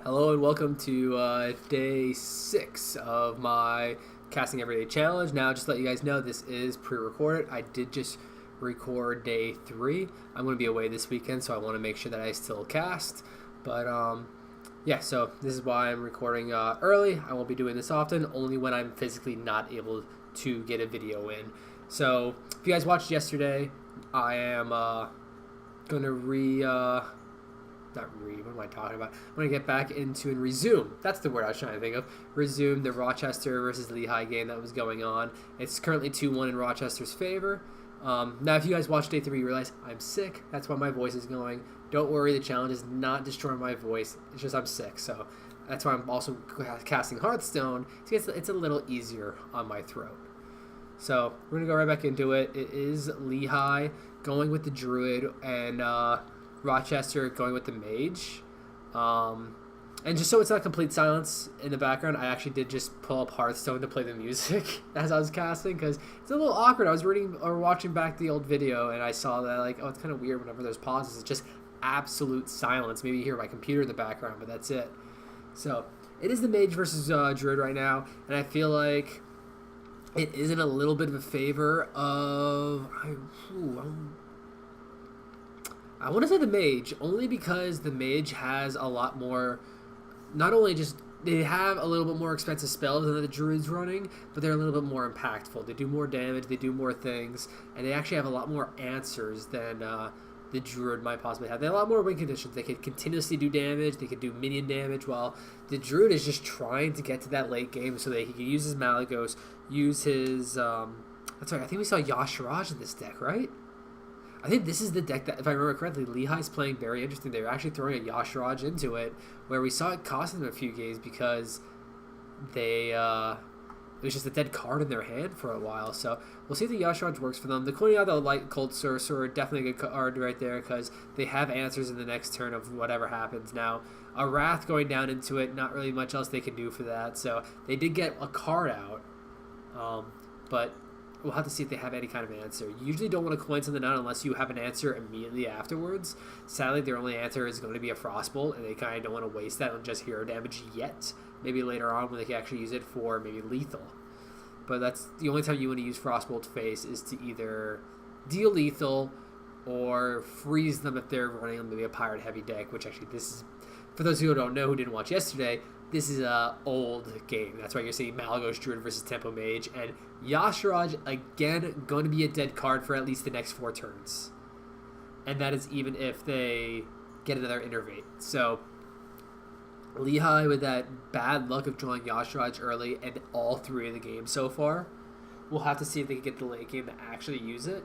Hello and welcome to day 6 of my Casting Everyday Challenge. Now, just to let you guys know, this is pre-recorded. I did just record day 3. I'm going to be away this weekend, so I want to make sure that I still cast. But, yeah, so this is why I'm recording early. I won't be doing this often, only when I'm physically not able to get a video in. So, if you guys watched yesterday, I am going to what am I talking about? I'm going to get back into and resume. That's the word I was trying to think of. Resume the Rochester versus Leigh game that was going on. It's currently 2-1 in Rochester's favor. Now, if you guys watched day 3, you realize I'm sick. That's why my voice is going. Don't worry, the challenge is not destroying my voice. It's just I'm sick. So that's why I'm also casting Hearthstone. It's a little easier on my throat. So we're going to go right back into it. It is Leigh going with the Druid and Rochester going with the Mage. And just so it's not complete silence in the background, I actually did just pull up Hearthstone to play the music as I was casting, because it's a little awkward. I was reading or watching back the old video, and I saw that, like, oh, it's kind of weird whenever there's pauses. It's just absolute silence. Maybe you hear my computer in the background, but that's it. So it is the Mage versus Druid right now, and I feel like it is in a little bit of a favor of... I want to say the Mage, only because the Mage has a lot more, not only just, they have a little bit more expensive spells than the Druid's running, but they're a little bit more impactful. They do more damage, they do more things, and they actually have a lot more answers than the Druid might possibly have. They have a lot more win conditions. They can continuously do damage, they can do minion damage, while the Druid is just trying to get to that late game so that he can use his Malagos, use his, that's right, I think we saw Yasharaj in this deck, right? I think this is the deck that, if I remember correctly, Lehigh's playing very interesting. They were actually throwing a Yasharaj into it, where we saw it costing them a few games because they, it was just a dead card in their hand for a while. So we'll see if the Yasharaj works for them. The Coin the Light Cold Sorcerer, definitely a good card right there, because they have answers in the next turn of whatever happens. Now, a Wrath going down into it, not really much else they can do for that. So they did get a card out, but we'll have to see if they have any kind of answer. You usually don't want to coin something out unless you have an answer immediately afterwards. Sadly, their only answer is going to be a Frostbolt, and they kind of don't want to waste that on just hero damage yet. Maybe later on when they can actually use it for maybe lethal. But that's the only time you want to use Frostbolt face is to either deal lethal or freeze them if they're running maybe a Pirate Heavy deck, which actually this is, for those who don't know who didn't watch yesterday, this is a old game. That's why you're seeing Malagos Druid versus Tempo Mage, and Yasharaj, again, going to be a dead card for at least the next 4 turns. And that is even if they get another Innervate. So, Leigh, with that bad luck of drawing Yasharaj early and all 3 of the games so far, we'll have to see if they can get the late game to actually use it.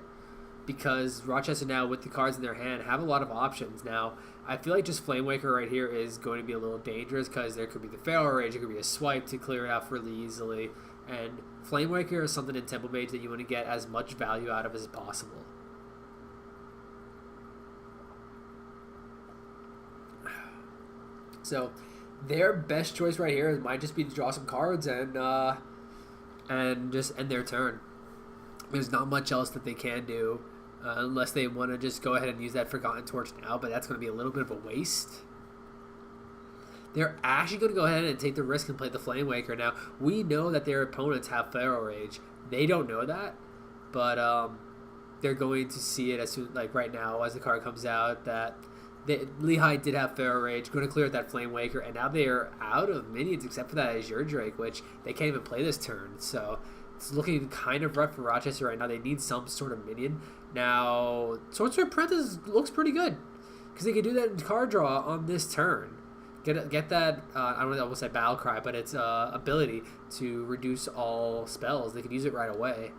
Because Rochester now, with the cards in their hand, have a lot of options. Now, I feel like just Flamewaker right here is going to be a little dangerous, because there could be the Pharaoh Rage, it could be a swipe to clear it out really easily. And Flamewaker is something in Temple Mage that you want to get as much value out of as possible. So, their best choice right here might just be to draw some cards and just end their turn. There's not much else that they can do. Unless they want to just go ahead and use that Forgotten Torch now, but that's going to be a little bit of a waste. They're actually going to go ahead and take the risk and play the Flamewaker. Now, we know that their opponents have Pharaoh Rage. They don't know that, but they're going to see it as soon, like right now, as the card comes out, that Leigh did have Pharaoh Rage, going to clear that Flamewaker, and now they are out of minions except for that Azure Drake, which they can't even play this turn, so it's looking kind of rough for Rochester right now. They need some sort of minion. Now, Sorcerer Apprentice looks pretty good, because they can do that in card draw on this turn. Get that, I don't know, I almost say Battle Cry, but it's ability to reduce all spells. They can use it right away.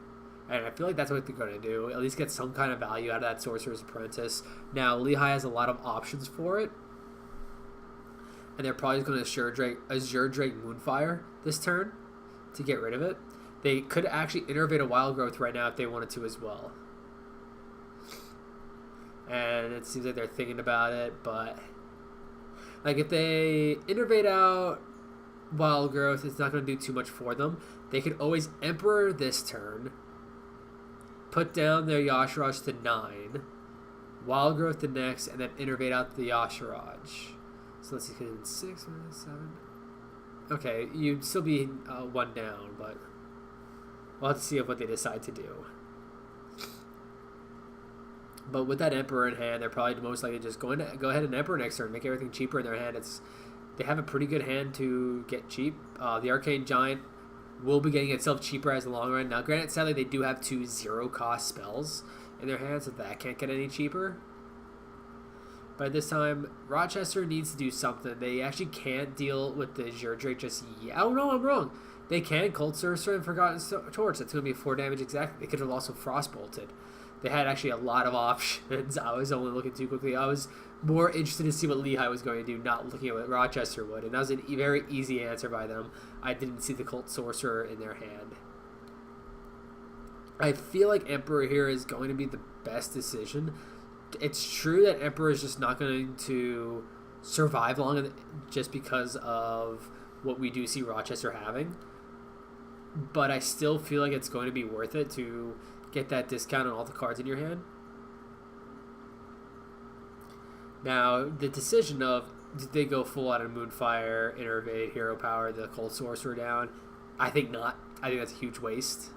And I feel like that's what they're going to do. At least get some kind of value out of that Sorcerer's Apprentice. Now, Leigh has a lot of options for it. And they're probably going to Azure Drake Moonfire this turn to get rid of it. They could actually innervate a Wild Growth right now if they wanted to as well. And it seems like they're thinking about it, but like if they innervate out Wild Growth, it's not going to do too much for them. They could always Emperor this turn, put down their Yasharaj to 9, Wild Growth the next, and then innervate out the Yasharaj. So let's see, 6, 7. Okay, you'd still be 1 down, but we'll have to see what they decide to do. But with that Emperor in hand, they're probably most likely just going to go ahead and Emperor next turn, make everything cheaper in their hand. They have a pretty good hand to get cheap. The Arcane Giant will be getting itself cheaper as the long run. Now, granted, sadly, they do have 2 0-cost spells in their hands, so that can't get any cheaper. But this time, Rochester needs to do something. They actually can't deal with the Zhurdrake just yet. Oh, no, I'm wrong. They can Cold Sorcerer and Forgotten Torch. That's going to be 4 damage exactly. They could have also Frostbolted. They had actually a lot of options. I was only looking too quickly. I was more interested to see what Leigh was going to do, not looking at what Rochester would. And that was a very easy answer by them. I didn't see the Cold Sorcerer in their hand. I feel like Emperor here is going to be the best decision. It's true that Emperor is just not going to survive long just because of what we do see Rochester having. But I still feel like it's going to be worth it to get that discount on all the cards in your hand. Now, the decision of did they go full out of Moonfire, Innervate, Hero Power, the Cold Sorcerer down? I think not. I think that's a huge waste.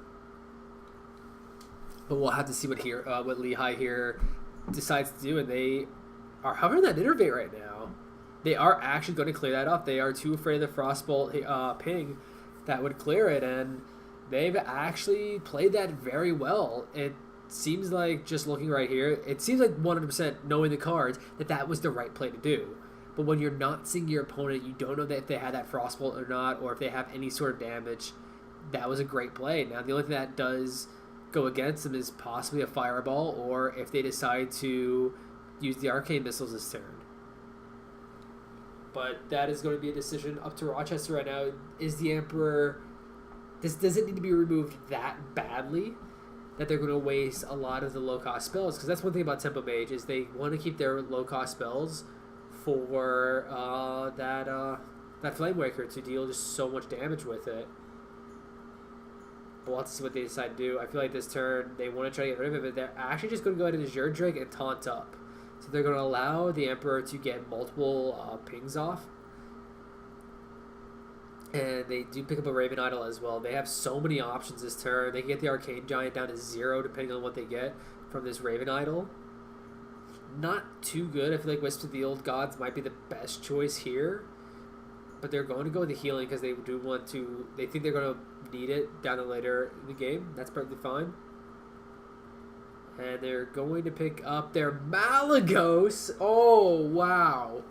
But we'll have to see what Leigh here decides to do, and they are hovering that Innervate right now. They are actually going to clear that off. They are too afraid of the Frostbolt ping that would clear it, and they've actually played that very well. It seems like, just looking right here, it seems like 100% knowing the cards that was the right play to do. But when you're not seeing your opponent, you don't know that if they had that Frostbolt or not, or if they have any sort of damage, that was a great play. Now, the only thing that does go against them is possibly a Fireball, or if they decide to use the Arcane Missiles this turn. But that is going to be a decision up to Rochester right now. Is the Emperor... Does it need to be removed that badly that they're going to waste a lot of the low-cost spells? Because that's one thing about Tempo Mage, is they want to keep their low-cost spells for that Flame Waker to deal just so much damage with it. But we'll have to see what they decide to do. I feel like this turn, they want to try to get rid of it, but they're actually just going to go ahead and Zhurdrake and taunt up. So they're going to allow the Emperor to get multiple pings off. And they do pick up a Raven Idol as well. They have so many options this turn. They can get the Arcane Giant down to 0 depending on what they get from this Raven Idol. Not too good. I feel like Wisps of the Old Gods might be the best choice here. But they're going to go with the healing because they do want to... They think they're going to need it down the later in the game. That's perfectly fine. And they're going to pick up their Malagos. Oh, wow.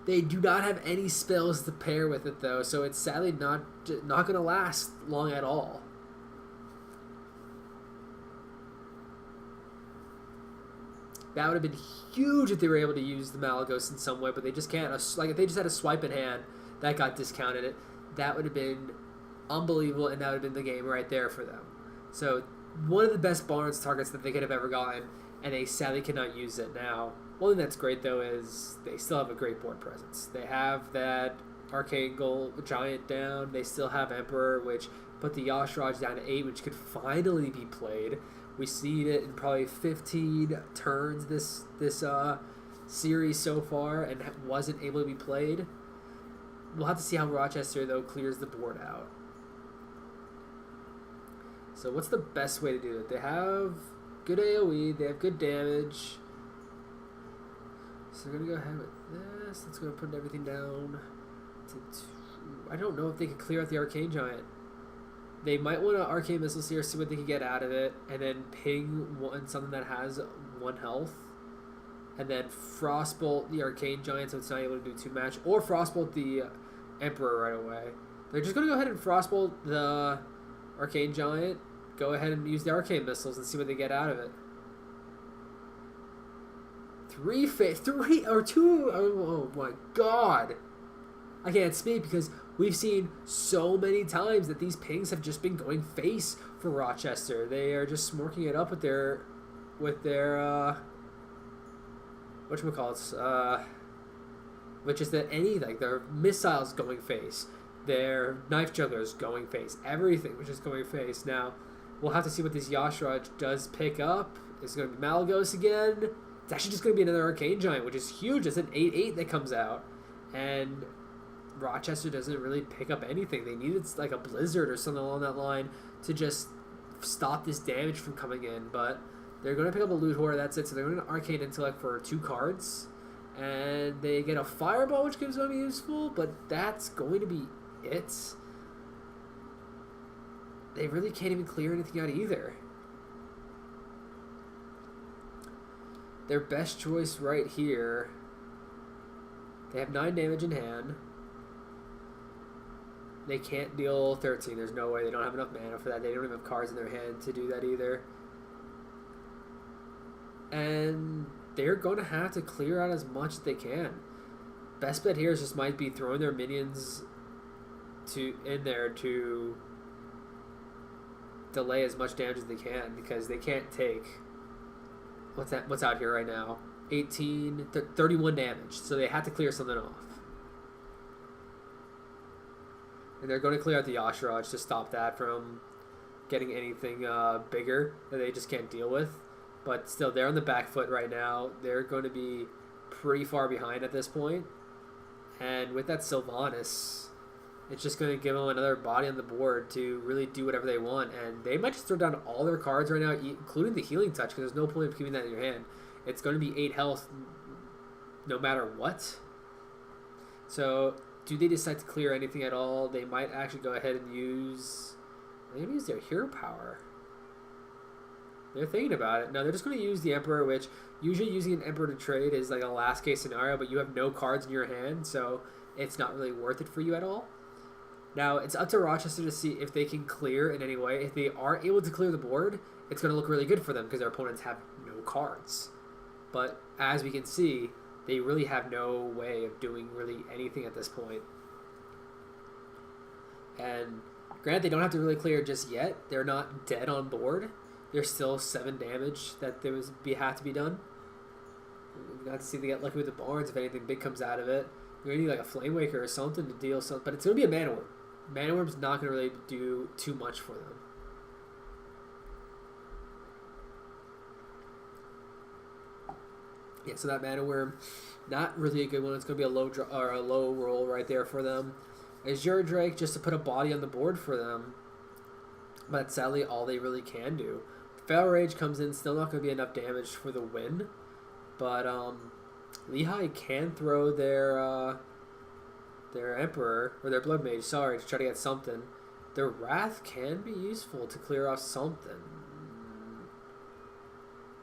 They do not have any spells to pair with it, though, so it's sadly not going to last long at all. That would have been huge if they were able to use the Malagos in some way, but they just can't. Like, if they just had a swipe in hand, that got discounted. That would have been unbelievable, and that would have been the game right there for them. So, one of the best Barnes targets that they could have ever gotten, and they sadly cannot use it now. One thing that's great, though, is they still have a great board presence. They have that Arcane Giant down. They still have Emperor, which put the Yashraj down to 8, which could finally be played. We've seen it in probably 15 turns this series so far, and wasn't able to be played. We'll have to see how Rochester, though, clears the board out. So what's the best way to do it? They have good AoE. They have good damage. So we're going to go ahead with this. Let's go put everything down to 2. I don't know if they can clear out the Arcane Giant. They might want to Arcane Missiles here, see what they can get out of it, and then ping something that has 1 health. And then Frostbolt the Arcane Giant so it's not able to do too much. Or Frostbolt the Emperor right away. They're just going to go ahead and Frostbolt the Arcane Giant. Go ahead and use the Arcane Missiles and see what they get out of it. 3 or 2. Oh my god. I can't speak because we've seen so many times that these pings have just been going face for Rochester. They are just smorking it up with their whatchamacallits, which is that their missiles going face, their knife jugglers going face, everything which is going face. Now, we'll have to see what this Yashraj does pick up. It's going to be Malagos again. It's actually just going to be another Arcane Giant, which is huge. It's an 8/8 that comes out. And Rochester doesn't really pick up anything. They needed like a Blizzard or something along that line to just stop this damage from coming in. But they're going to pick up a Loot Horror. That's it. So they're going to Arcane Intellect for 2 cards. And they get a Fireball, which gives them useful. But that's going to be it. They really can't even clear anything out either. Their best choice right here. They have 9 damage in hand. They can't deal 13. There's no way. They don't have enough mana for that. They don't even have cards in their hand to do that either. And they're going to have to clear out as much as they can. Best bet here is just might be throwing their minions in there to delay as much damage as they can, because they can't take what's out here right now, 31 damage, so they have to clear something off. And they're going to clear out the Yashiraj to stop that from getting anything bigger that they just can't deal with. But still, they're on the back foot right now. They're going to be pretty far behind at this point. And with that Sylvanas, it's just going to give them another body on the board to really do whatever they want. And they might just throw down all their cards right now, including the Healing Touch, because there's no point of keeping that in your hand. It's going to be 8 health no matter what. So, do they decide to clear anything at all? They might actually go ahead and use... They're going to use their Hero Power. They're thinking about it. No, they're just going to use the Emperor, which usually using an Emperor to trade is like a last case scenario, but you have no cards in your hand, so it's not really worth it for you at all. Now, it's up to Rochester to see if they can clear in any way. If they are able to clear the board, it's going to look really good for them because their opponents have no cards. But as we can see, they really have no way of doing really anything at this point. And granted, they don't have to really clear just yet. They're not dead on board. There's still 7 damage that have to be done. We've got to see if they get lucky with the Barns if anything big comes out of it. You're going to need like a Flame Waker or something to deal something. But it's going to be a Mana Worm. Mana Worm's not going to really do too much for them. Yeah, so that Mana Worm, not really a good one. It's going to be a low roll right there for them. Azure Drake, just to put a body on the board for them. But that's sadly all they really can do. Feral Rage comes in, still not going to be enough damage for the win. But Leigh can throw their Emperor, or their Blood Mage, sorry, to try to get something. Their Wrath can be useful to clear off something.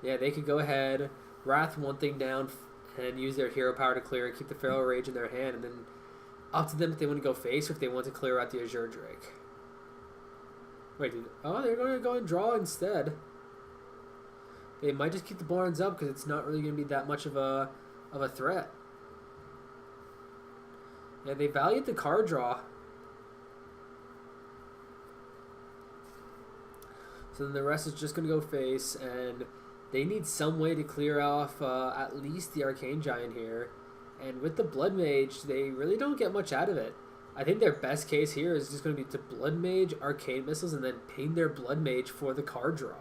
Yeah, they could go ahead, Wrath one thing down, and use their Hero Power to clear and keep the Feral Rage in their hand, and then up to them if they want to go face or if they want to clear out the Azure Drake. Wait, dude. Oh, they're going to go and draw instead. They might just keep the Barns up because it's not really going to be that much of a threat. Yeah, they valued the card draw. So then the rest is just going to go face, and they need some way to clear off at least the Arcane Giant here. And with the Blood Mage, they really don't get much out of it. I think their best case here is just going to be to Blood Mage, Arcane Missiles, and then ping their Blood Mage for the card draw.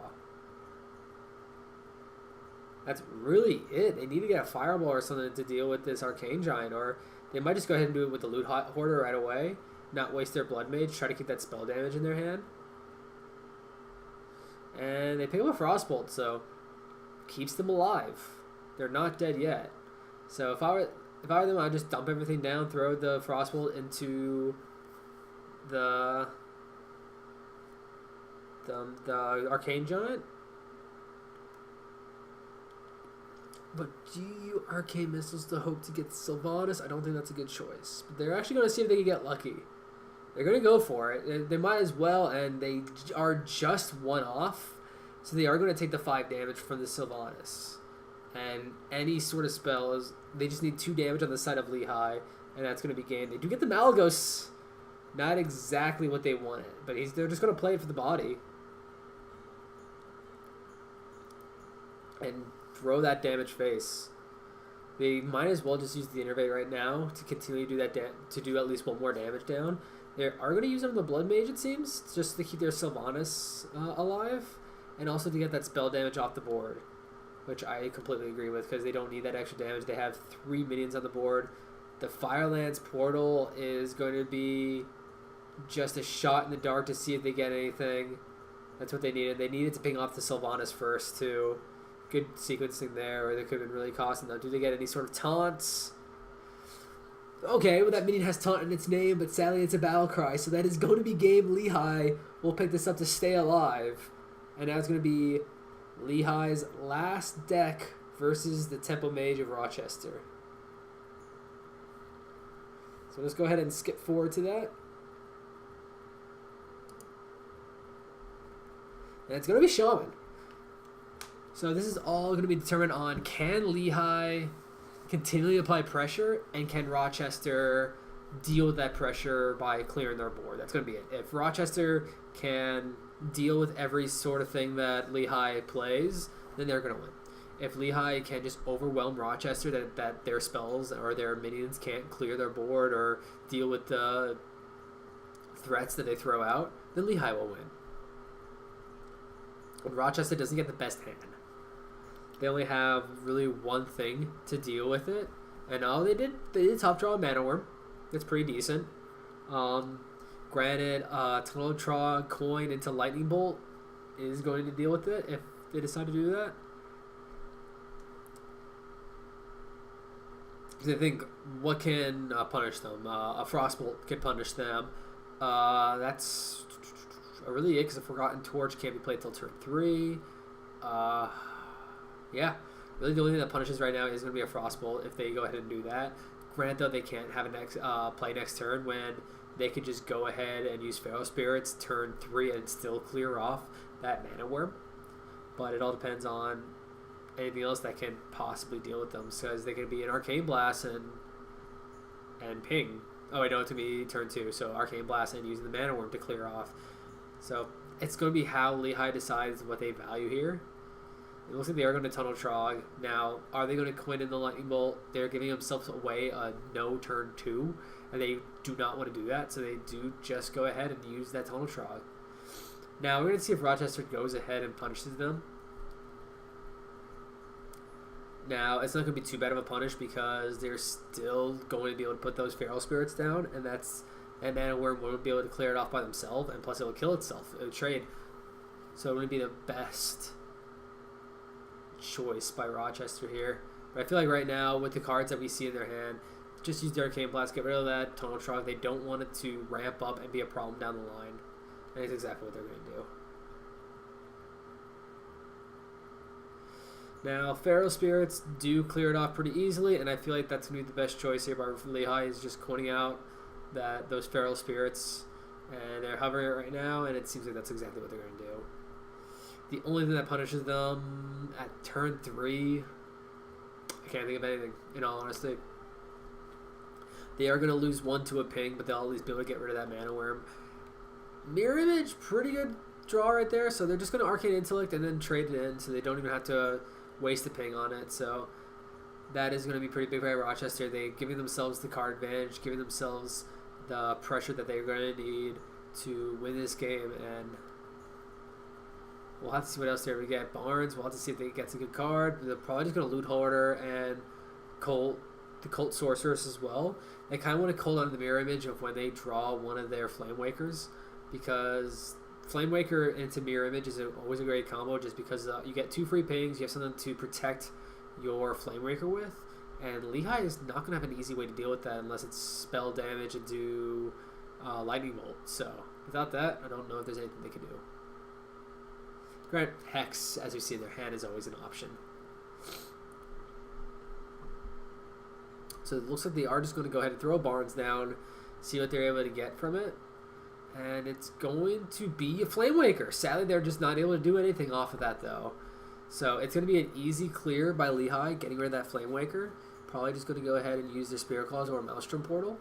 That's really it. They need to get a Fireball or something to deal with this Arcane Giant, or they might just go ahead and do it with the Loot Hoarder right away, not waste their Blood Mage, try to keep that spell damage in their hand. And they pick up a Frostbolt, so keeps them alive. They're not dead yet. So if I were them, I'd just dump everything down, throw the Frostbolt into the Arcane Giant. But do you Arcane Missiles to hope to get Sylvanas? I don't think that's a good choice. But they're actually going to see if they can get lucky. They're going to go for it. They might as well, and they are just one off. So they are going to take the 5 damage from the Sylvanas. And any sort of spell, they just need 2 damage on the side of Leigh, and that's going to be gained. They do get the Malagos. Not exactly what they wanted, but they're just going to play it for the body. And throw that damage face. They might as well just use the Innervate right now to continue to do that to do at least 1 more damage down. They are going to use them on the Blood Mage, it seems, just to keep their Sylvanas alive, and also to get that spell damage off the board. which I completely agree with because they don't need that extra damage. They have 3 minions on the board. The Firelands Portal is going to be just a shot in the dark to see if they get anything. That's what they needed. They needed to ping off the Sylvanas first, too. Good sequencing there, or they could have been really costing them. Do they get any sort of taunts? Okay, well, that minion has taunt in its name, but sadly it's a battle cry, so that is going to be game Leigh. We'll pick this up to stay alive. And now it's going to be Leigh's last deck versus the Temple Mage of Rochester. So let's go ahead and skip forward to that. And it's going to be Shaman. So this is all going to be determined on can Leigh continually apply pressure and can Rochester deal with that pressure by clearing their board. That's going to be it. If Rochester can deal with every sort of thing that Leigh plays, then they're going to win. If Leigh can just overwhelm Rochester, that their spells or their minions can't clear their board or deal with the threats that they throw out, then Leigh will win. When Rochester doesn't get the best hand, they only have really one thing to deal with it. And they did top draw a Mana Worm. That's pretty decent. Granted, Tunnel Trog coin into Lightning Bolt is going to deal with it if they decide to do that. Because I think what can punish them? A Frostbolt can punish them. That's really it because a Forgotten Torch can't be played till turn 3. Yeah, really the only thing that punishes right now is going to be a Frostbolt if they go ahead and do that. Granted, though, they can't have a play next turn when they could just go ahead and use Feral Spirits turn 3 and still clear off that Mana Worm. But it all depends on anything else that can possibly deal with them, because they can be an Arcane Blast and ping. Oh, I know it's going to be turn 2, so Arcane Blast and using the Mana Worm to clear off. So it's going to be how Leigh decides what they value here. It looks like they are going to Tunnel Trog. Now, are they going to coin in the Lightning Bolt? They're giving themselves away a no turn 2, and they do not want to do that, so they do just go ahead and use that Tunnel Trog. Now, we're going to see if Rochester goes ahead and punishes them. Now, it's not going to be too bad of a punish because they're still going to be able to put those Feral Spirits down, and that Mana Worm won't be able to clear it off by themselves, and plus it will kill itself. It will trade. So it would be the best choice by Rochester here. But I feel like right now, with the cards that we see in their hand, just use the Arcane Blast, get rid of that Tunnel Trog. They don't want it to ramp up and be a problem down the line. And that's exactly what they're going to do. Now, Feral Spirits do clear it off pretty easily, and I feel like that's going to be the best choice here by Leigh, is just coining out those Feral Spirits. And they're hovering it right now, and it seems like that's exactly what they're going to do. The only thing that punishes them at turn 3, I can't think of anything, in all honesty. They are going to lose 1 to a ping, but they'll at least be able to get rid of that Mana Worm. Mirror Image, pretty good draw right there, so they're just going to Arcane Intellect and then trade it in, so they don't even have to waste a ping on it. So that is going to be pretty big by Rochester. They're giving themselves the card advantage, giving themselves the pressure that they're going to need to win this game, and we'll have to see what else they're going to get. Barnes, we'll have to see if they get a good card. They're probably just going to Loot Hoarder and the Cult Sorceress as well. They kind of want to Cult on the Mirror Image of when they draw one of their Flame Wakers, because Flame Waker into Mirror Image is always a great combo just because you get 2 free pings, you have something to protect your Flame Waker with, and Leigh is not going to have an easy way to deal with that unless it's spell damage and do Lightning Bolt. So without that, I don't know if there's anything they can do. Grant Hex, as you see, their hand is always an option. So it looks like they are just going to go ahead and throw Barnes down, see what they're able to get from it. And it's going to be a Flame Waker. Sadly, they're just not able to do anything off of that, though. So it's going to be an easy clear by Leigh, getting rid of that Flame Waker. Probably just going to go ahead and use their Spirit Claws or Maelstrom Portal.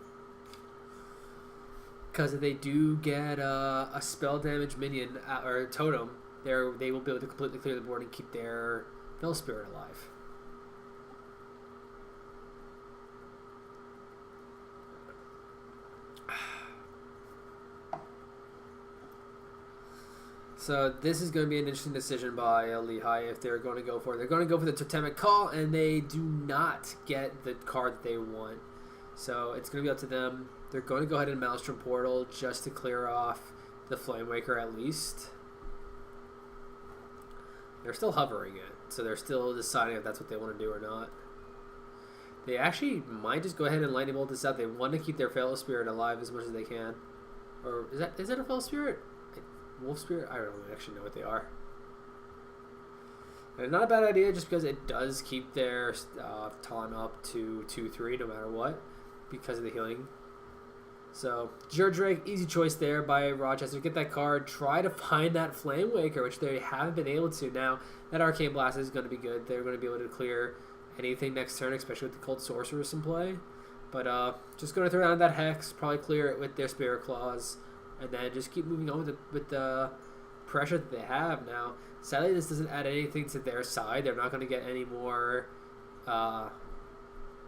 Because if they do get a spell damage minion or a totem, they will be able to completely clear the board and keep their Fel Spirit alive. So this is going to be an interesting decision by Leigh if they're going to go for it. They're going to go for the Totemic Call, and they do not get the card that they want. So it's going to be up to them. They're going to go ahead and Maelstrom Portal just to clear off the Flamewaker at least. They're still hovering it, so they're still deciding if that's what they want to do or not. They actually might just go ahead and Lightning Bolt this out. They want to keep their Fellow Spirit alive as much as they can. Or is that a Fellow Spirit? Wolf Spirit? I don't actually know what they are. And not a bad idea just because it does keep their Talon up to 2-3 no matter what because of the healing. So, Drake, easy choice there by Rochester. Get that card. Try to find that Flamewaker, which they haven't been able to. Now, that Arcane Blast is going to be good. They're going to be able to clear anything next turn, especially with the Cold Sorceress in play. But just going to throw down that Hex, probably clear it with their Spirit Claws, and then just keep moving on with the pressure that they have now. Sadly, this doesn't add anything to their side. They're not going to get any more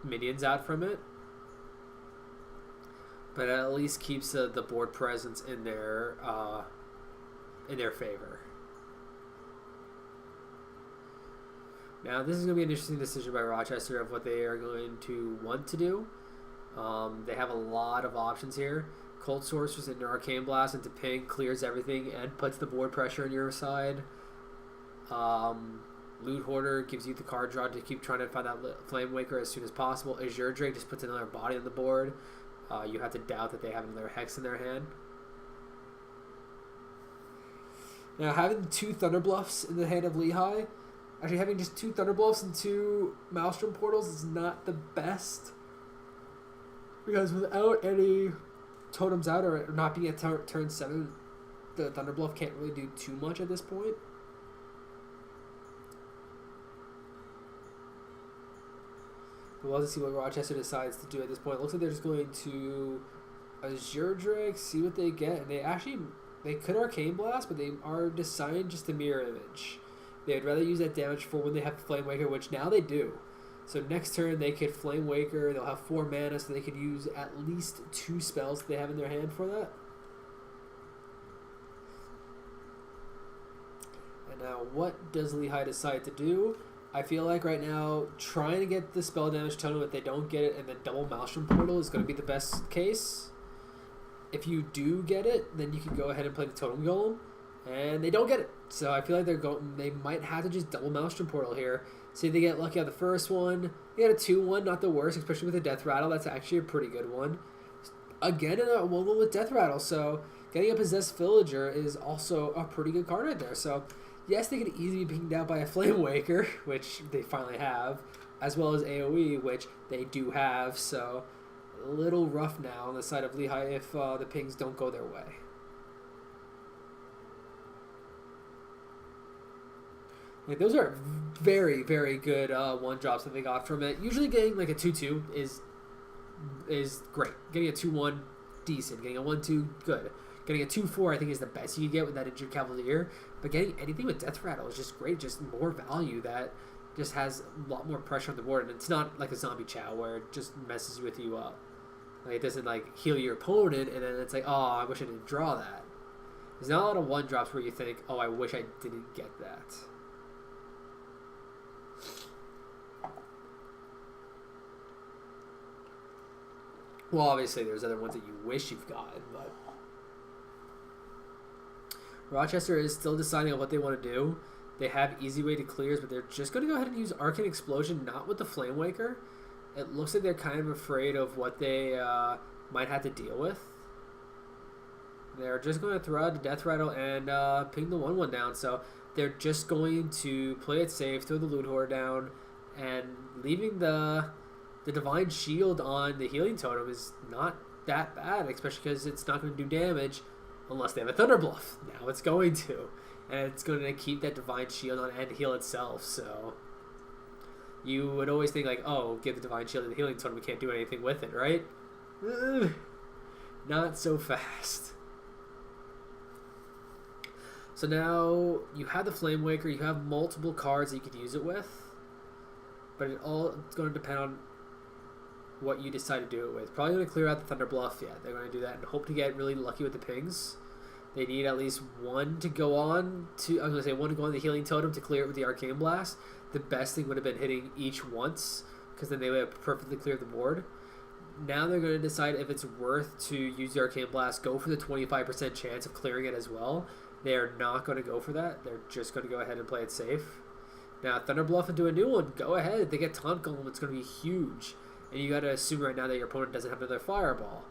minions out from it. But it at least keeps the board presence in their favor. Now, this is going to be an interesting decision by Rochester of what they are going to want to do. They have a lot of options here. Cold Sorceress into Arcane Blast into pink clears everything and puts the board pressure on your side. Loot Hoarder gives you the card draw to keep trying to find that Flamewaker as soon as possible. Azure Drake just puts another body on the board. You have to doubt that they have another Hex in their hand. Now, having 2 Thunder Bluffs in the hand of Leigh, actually having just 2 Thunder Bluffs and 2 Maelstrom Portals is not the best. Because without any totems out or not being at turn 7, the Thunder Bluff can't really do too much at this point. We'll have to see what Rochester decides to do at this point. It looks like they're just going to Azure Drake, see what they get. And they could Arcane Blast, but they are deciding just to Mirror Image. They'd rather use that damage for when they have Flamewaker, which now they do. So next turn they could Flamewaker. They'll have 4 mana, so they could use at least 2 spells that they have in their hand for that. And now what does Leigh decide to do? I feel like right now, trying to get the spell damage totem, if they don't get it, and then double Maelstrom Portal is going to be the best case. If you do get it, then you can go ahead and play the Totem Golem, and they don't get it. So I feel like they might have to just double Maelstrom Portal here. See if they get lucky on the first one. They got a 2-1, not the worst, especially with the Death Rattle. That's actually a pretty good one. Again, a 1-1 with Death Rattle, so getting a Possessed Villager is also a pretty good card right there. So yes, they could easily be pinged out by a Flamewaker, which they finally have, as well as AoE, which they do have, so a little rough now on the side of Leigh if the pings don't go their way. Like, those are very, very good 1-drops that they got from it. Usually getting like a 2-2 is great. Getting a 2-1, decent. Getting a 1-2, good. Getting a 2-4, I think, is the best you can get with that Injured Cavalier. But getting anything with Death Rattle is just great. Just more value that just has a lot more pressure on the board. And it's not like a Zombie Chow where it just messes with you up. Like, it doesn't, like, heal your opponent, and then it's like, oh, I wish I didn't draw that. There's not a lot of 1-drops where you think, oh, I wish I didn't get that. Well, obviously, there's other ones that you wish you've gotten, but Rochester is still deciding on what they want to do. They have easy way to clears, but they're just going to go ahead and use Arcane Explosion, not with the Flamewaker. It looks like they're kind of afraid of what they might have to deal with. They're just going to throw out the Death Rattle and ping the 1-1 down. So they're just going to play it safe, throw the Loot Hoarder down, and leaving the Divine Shield on the Healing Totem is not that bad, especially because it's not going to do damage unless they have a Thunder Bluff. Now it's going to. And it's going to keep that Divine Shield on and heal itself, so you would always think like, oh, give the Divine Shield to the Healing Totem, we can't do anything with it, right? Not so fast. So now you have the Flamewaker, you have multiple cards that you could use it with, but it's going to depend on what you decide to do it with. Probably going to clear out the Thunder Bluff, yeah, they're going to do that and hope to get really lucky with the pings. They need at least one to go on to. I'm gonna say one to go on the healing totem to clear it with the arcane blast. The best thing would have been hitting each once, because then they would have perfectly cleared the board. Now they're going to decide if it's worth to use the arcane blast, go for the 25% chance of clearing it as well. They are not going to go for that. They're just going to go ahead and play it safe. Now Thunder Bluff into a new one. Go ahead. They get Taunt Golem. It's going to be huge. And you got to assume right now that your opponent doesn't have another Fireball.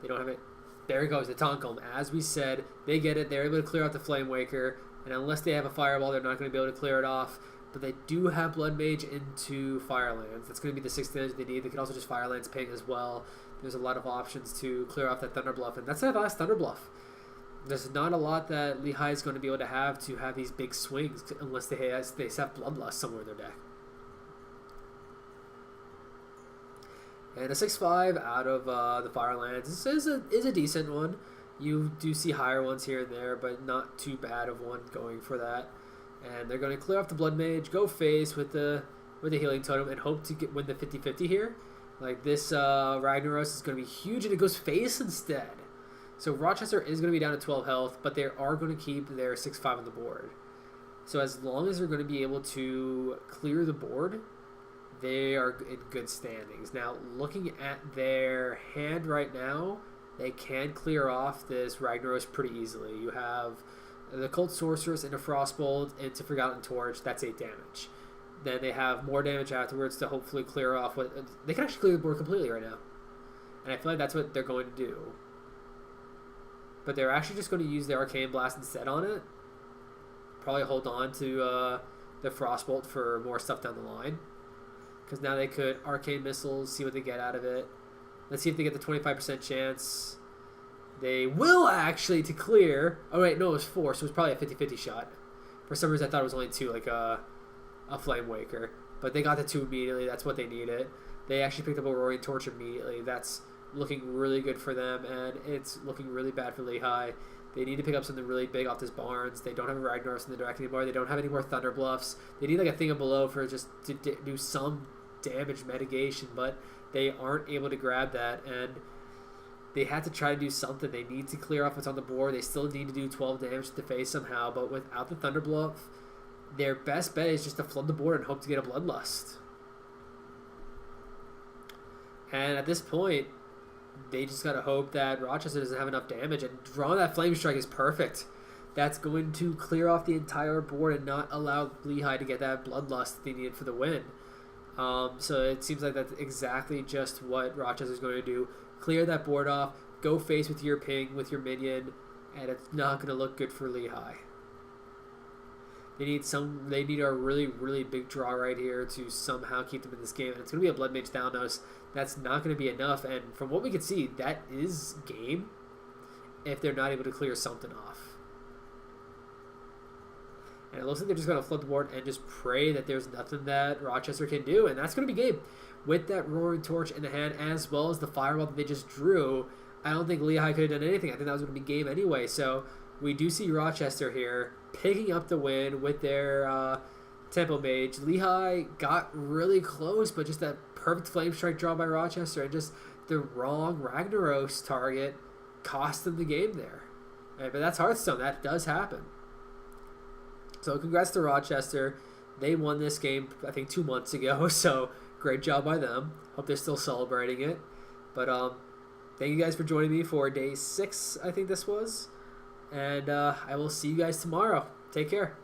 They don't have it. There goes the Taunt Golem. As we said, they get it. They're able to clear out the Flame Waker. And unless they have a Fireball, they're not going to be able to clear it off. But they do have Blood Mage into Firelands. That's going to be the 6th damage they need. They can also just Firelands ping as well. There's a lot of options to clear off that Thunder Bluff. And that's that last Thunder Bluff. There's not a lot that Leigh is going to be able to have these big swings unless they have Bloodlust somewhere in their deck. And a 6/5 out of the Firelands is a decent one. You do see higher ones here and there, but not too bad of one going for that. And they're going to clear off the Blood Mage, go face with the Healing Totem, and hope to win the 50-50 here. Like this Ragnaros is going to be huge, and it goes face instead. So Rochester is going to be down to 12 health, but they are going to keep their 6/5 on the board. So as long as they're going to be able to clear the board, they are in good standings. Now, looking at their hand right now, they can clear off this Ragnaros pretty easily. You have the Cult Sorceress into Frostbolt into Forgotten Torch. That's 8 damage. Then they have more damage afterwards to hopefully clear off what they can actually clear the board completely right now. And I feel like that's what they're going to do. But they're actually just going to use the Arcane Blast instead on it. Probably hold on to the Frostbolt for more stuff down the line. Because now they could Arcane Missiles, see what they get out of it. Let's see if they get the 25% chance. They will actually to clear. Oh, wait, no, it was 4, so it was probably a 50-50 shot. For some reason, I thought it was only 2, like a Flame Waker. But they got the 2 immediately. That's what they needed. They actually picked up a Roaring Torch immediately. That's looking really good for them, and it's looking really bad for Leigh. They need to pick up something really big off this Barnes. They don't have a Ragnaros in the deck anymore. They don't have any more Thunder Bluffs. They need like a thing of below for just to do some damage mitigation, but they aren't able to grab that, and they had to try to do something. They need to clear off what's on the board. They still need to do 12 damage to the face somehow, but without the Thunder Bluff, their best bet is just to flood the board and hope to get a Bloodlust. And at this point, they just got to hope that Rochester doesn't have enough damage, and drawing that Flame Strike is perfect. That's going to clear off the entire board and not allow Leigh to get that Bloodlust they needed for the win. So it seems like that's exactly just what Rochester's going to do. Clear that board off, go face with your ping, with your minion, and it's not going to look good for Leigh. They need a really, really big draw right here to somehow keep them in this game, and it's going to be a Blood Mage Thalanos. That's not going to be enough, and from what we can see, that is game if they're not able to clear something off. And it looks like they're just going to flood the board and just pray that there's nothing that Rochester can do, and that's going to be game. With that Roaring Torch in the hand, as well as the Fireball that they just drew, I don't think Leigh could have done anything. I think that was going to be game anyway, so we do see Rochester here picking up the win with their Tempo Mage. Leigh got really close, but just that perfect Flame Strike draw by Rochester and just the wrong Ragnaros target cost them the game there. Right, but that's Hearthstone. That does happen. So congrats to Rochester. They won this game, I think, 2 months ago, so great job by them. Hope they're still celebrating it. But thank you guys for joining me for day 6, I think this was. And I will see you guys tomorrow. Take care.